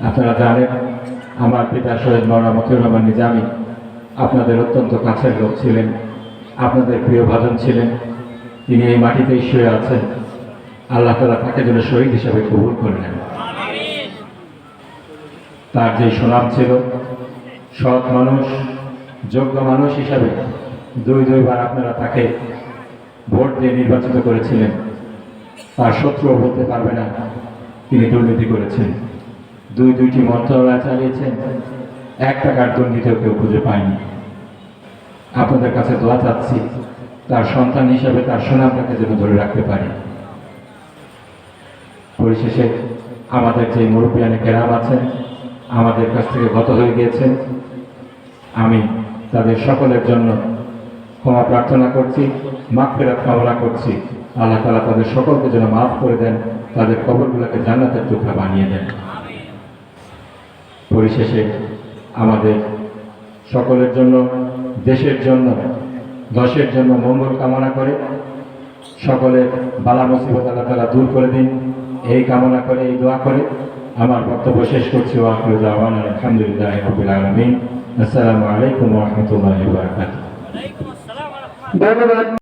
আপনারা জানেন আমার পিতা শহীদ মাওলানা মতিউর রহমান নিজামী আপনাদের অত্যন্ত কাছের লোক ছিলেন, আপনাদের প্রিয় ভাজন ছিলেন। তিনি এই মাটিতেই শুয়ে আছেন। আল্লাহ তাআলা তাকে যেন শহীদ হিসাবে কবুল করে নেন। তার যে সুনাম ছিল, সৎ মানুষ, যোগ্য মানুষ হিসাবে দুইবার আপনারা তাকে ভোট দিয়ে নির্বাচিত করেছিলেন। তার শত্রুও বলতে পারবে না তিনি দুর্নীতি করেছেন। দুইটি মন্ত্রণালয় চালিয়েছেন, 1 টাকার দুর্নীতিও কেউ খুঁজে পায়নি। আপনাদের কাছে দোয়া চাচ্ছি তার সন্তান হিসাবে তার সুনামটাকে যেন ধরে রাখতে পারি। পরিশেষে আমাদের যে মুরব্বিয়ানে কেরাম আছেন, আমাদের কাছ থেকে গত হয়ে গিয়েছেন, আমি তাদের সকলের জন্য ক্ষমা প্রার্থনা করছি, মাগফিরাত কামনা করছি। আল্লাহ তাআলা তাদের সকলকে যেন মাফ করে দেন, তাদের কবরগুলোকে জান্নাতের টুকরা বানিয়ে দেন। পরিশেষে আমাদের সকলের জন্য, দেশের জন্য, দশের জন্য মঙ্গল কামনা করে সকলের বালা মুসিবত আল্লাহ তাআলা দূর করে দিন, এই কামনা করে, এই দোয়া করে আমার বক্তব্য শেষ করছি। ওয়া আখিরু দাওয়ানা আলহামদুলিল্লাহি রাব্বিল আলামিন। আসসালামু আলাইকুম ওয়া রাহমাতুল্লাহি ওয়া বারাকাতুহু। ধন্যবাদ।